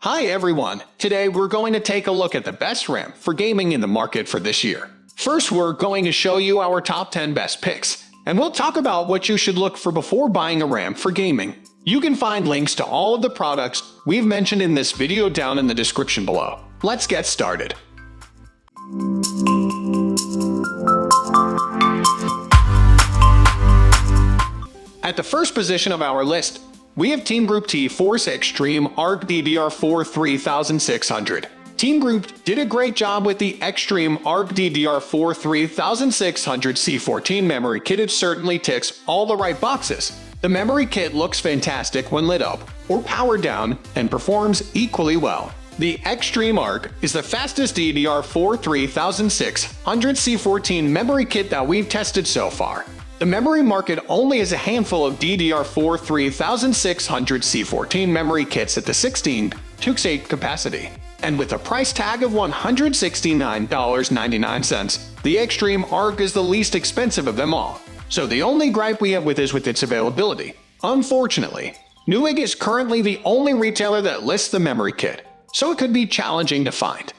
Hi everyone, today we're going to take a look at the best RAM for gaming in the market for this year. First, we're going to show you our top 10 best picks, and we'll talk about what you should look for before buying a RAM for gaming. You can find links to all of the products we've mentioned in this video down in the description below. Let's get started. At the first position of our list, we have TeamGroup T-Force Xtreem ARGB DDR4 3600. TeamGroup did a great job with the Xtreem ARGB DDR4 3600 C14 memory kit. It certainly ticks all the right boxes. The memory kit looks fantastic when lit up or powered down and performs equally well. The Xtreem ARG is the fastest DDR4 3600 C14 memory kit that we've tested so far. The memory market only has a handful of DDR4 3600 C14 memory kits at the 16/8 capacity. And with a price tag of $169.99, the Xtreem ARG is the least expensive of them all. So the only gripe we have with is with its availability. Unfortunately, Newegg is currently the only retailer that lists the memory kit, so it could be challenging to find.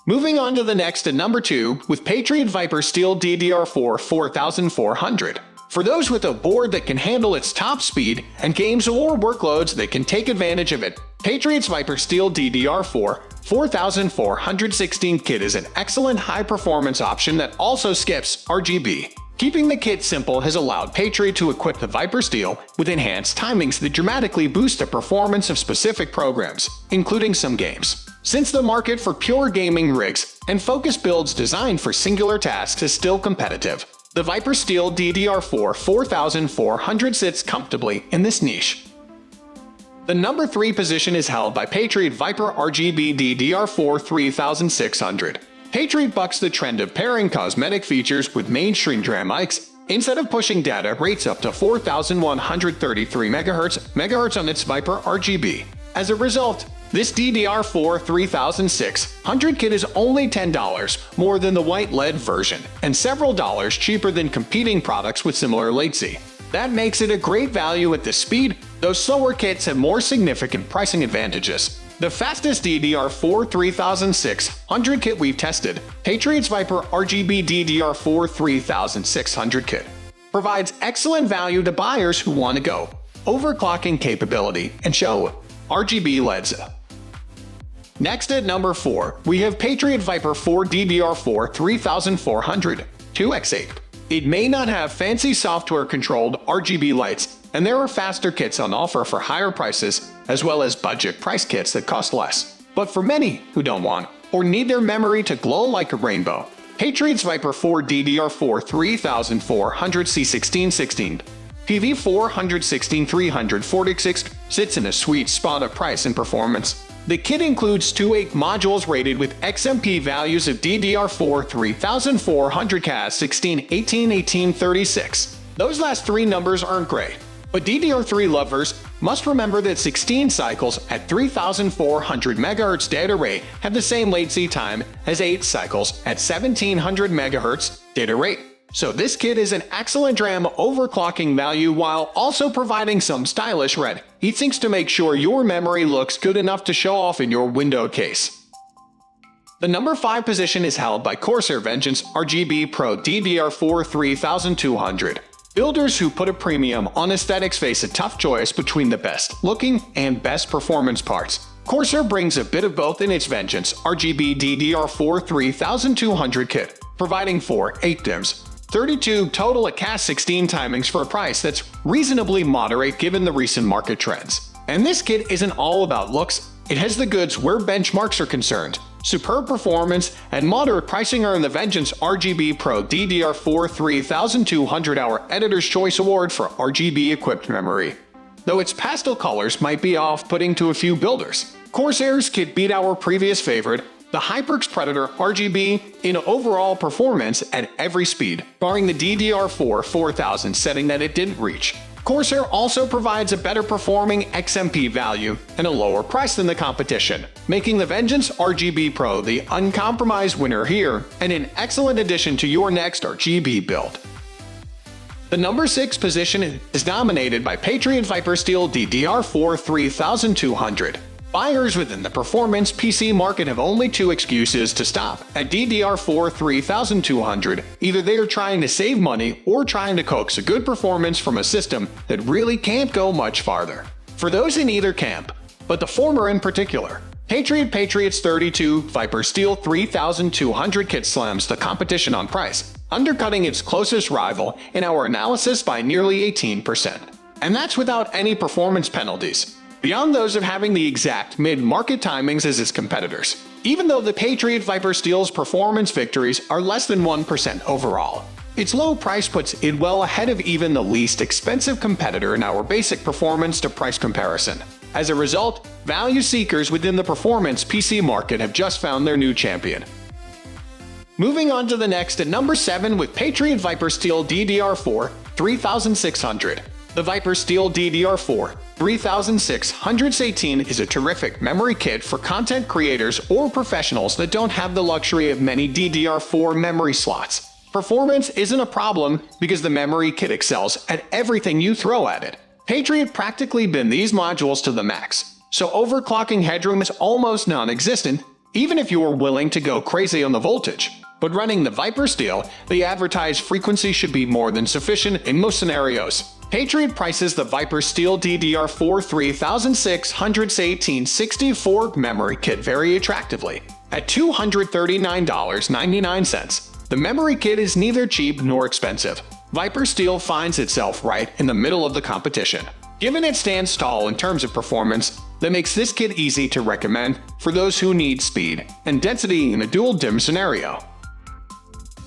Moving on to the next at number 2 with Patriot Viper Steel DDR4 4400. For those with a board that can handle its top speed and games or workloads that can take advantage of it, Patriot's Viper Steel DDR4 4416 kit is an excellent high-performance option that also skips ARGB. Keeping the kit simple has allowed Patriot to equip the Viper Steel with enhanced timings that dramatically boost the performance of specific programs, including some games. Since the market for pure gaming rigs and focus builds designed for singular tasks is still competitive, the Viper Steel DDR4 4400 sits comfortably in this niche. The number 3 position is held by Patriot Viper RGB DDR4 3600. Patriot bucks the trend of pairing cosmetic features with mainstream DRAM mics instead of pushing data rates up to 4133 MHz on its Viper RGB. As a result, this DDR4 3600 kit is only $10 more than the white lead version and several dollars cheaper than competing products with similar latency. That makes it a great value at this speed, though slower kits have more significant pricing advantages. The fastest DDR4 3600 kit we've tested, Patriot's Viper RGB DDR4 3600 kit, provides excellent value to buyers who want to go overclocking capability and show RGB LEDs. Next at number 4, we have Patriot Viper 4 DDR4 3400 2x8. It may not have fancy software-controlled RGB lights, and there are faster kits on offer for higher prices, as well as budget price kits that cost less. But for many who don't want or need their memory to glow like a rainbow, Patriot's Viper 4 DDR4 3400 C1616 PV416 346 sits in a sweet spot of price and performance. The kit includes 2 modules rated with XMP values of DDR4 3400 CAS 16, 18, 18, 36. Those last 3 numbers aren't great, but DDR3 lovers must remember that 16 cycles at 3400 MHz data rate have the same latency time as 8 cycles at 1700 MHz data rate. So this kit is an excellent DRAM overclocking value while also providing some stylish red heatsinks to make sure your memory looks good enough to show off in your window case. The number 5 position is held by Corsair Vengeance RGB Pro DDR4 3200. Builders who put a premium on aesthetics face a tough choice between the best looking and best performance parts. Corsair brings a bit of both in its Vengeance RGB DDR4 3200 kit, providing 8 DIMMs. 32 total at CAS 16 timings for a price that's reasonably moderate given the recent market trends. And this kit isn't all about looks, it has the goods where benchmarks are concerned. Superb performance and moderate pricing are in the Vengeance RGB Pro DDR4 3200 our Editor's Choice Award for RGB equipped memory. Though its pastel colors might be off-putting to a few builders, Corsair's kit beat our previous favorite, the HyperX Predator RGB, in overall performance at every speed, barring the DDR4 4000 setting that it didn't reach. Corsair also provides a better performing XMP value and a lower price than the competition, making the Vengeance RGB Pro the uncompromised winner here and an excellent addition to your next RGB build. The number 6 position is dominated by Patriot Viper Steel DDR4 3200. Buyers within the performance PC market have only two excuses to stop at DDR4 3200. Either they are trying to save money or trying to coax a good performance from a system that really can't go much farther. For those in either camp, but the former in particular, Patriot's 32 Viper Steel 3200 kit slams the competition on price, undercutting its closest rival in our analysis by nearly 18%. And that's without any performance penalties, beyond those of having the exact mid-market timings as its competitors, even though the Patriot Viper Steel's performance victories are less than 1% overall. Its low price puts it well ahead of even the least expensive competitor in our basic performance to price comparison. As a result, value seekers within the performance PC market have just found their new champion. Moving on to the next at number 7 with Patriot Viper Steel DDR4 3600. The Viper Steel DDR4 3618 is a terrific memory kit for content creators or professionals that don't have the luxury of many DDR4 memory slots. Performance isn't a problem because the memory kit excels at everything you throw at it. Patriot practically bin these modules to the max, so overclocking headroom is almost non-existent, even if you are willing to go crazy on the voltage. But running the Viper Steel, the advertised frequency should be more than sufficient in most scenarios. Patriot prices the Viper Steel DDR4 3618 64 memory kit very attractively, at $239.99. The memory kit is neither cheap nor expensive. Viper Steel finds itself right in the middle of the competition, given it stands tall in terms of performance. That makes this kit easy to recommend for those who need speed and density in a dual DIMM scenario.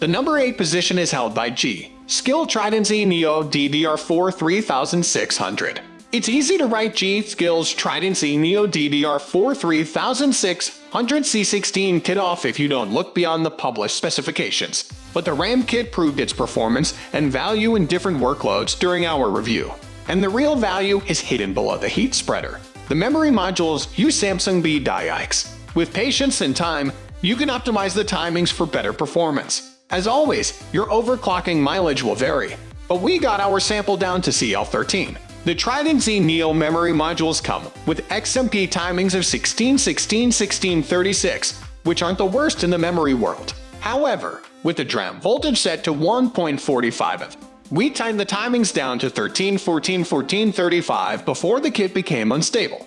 The number 8 position is held by G.Skill Trident Z Neo DDR4 3600. It's easy to write G.Skill's Trident Z Neo DDR4 3600 C16 kit off if you don't look beyond the published specifications, but the RAM kit proved its performance and value in different workloads during our review, and the real value is hidden below the heat spreader. The memory modules use Samsung B diodes. With patience and time, you can optimize the timings for better performance. As always, your overclocking mileage will vary, but we got our sample down to CL13. The Trident Z Neo memory modules come with XMP timings of 16, 16, 16, 36, which aren't the worst in the memory world. However, with the DRAM voltage set to 1.45, we tightened the timings down to 13, 14, 14, 35 before the kit became unstable.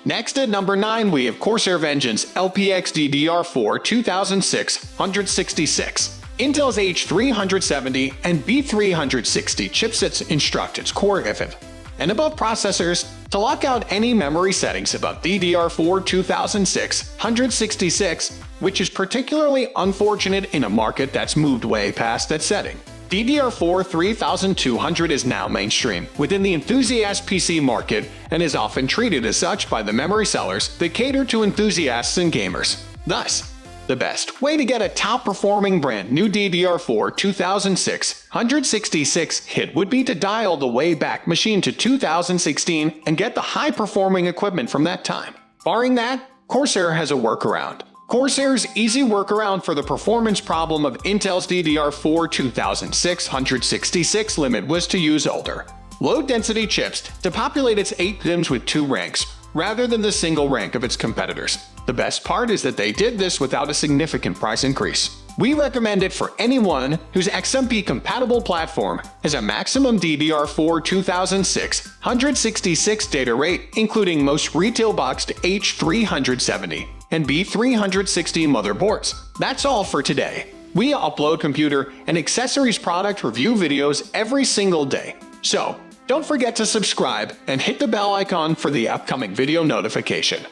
Next at number 9 we have Corsair Vengeance LPX DDR4 2666. Intel's H370 and B360 chipsets instruct its core FF and above processors to lock out any memory settings above DDR4 2666, which is particularly unfortunate in a market that's moved way past that setting. DDR4 3200 is now mainstream within the enthusiast PC market and is often treated as such by the memory sellers that cater to enthusiasts and gamers. Thus, the best way to get a top-performing brand new DDR4 2666 hit would be to dial the Wayback Machine to 2016 and get the high-performing equipment from that time. Barring that, Corsair has a workaround. Corsair's easy workaround for the performance problem of Intel's DDR4 2666 limit was to use older, low-density chips to populate its 8 DIMMs with 2 ranks, rather than the single rank of its competitors. The best part is that they did this without a significant price increase. We recommend it for anyone whose XMP-compatible platform has a maximum DDR4 2666 data rate, including most retail-boxed H370 and B360 motherboards. That's all for today. We upload computer and accessories product review videos every single day, so don't forget to subscribe and hit the bell icon for the upcoming video notification.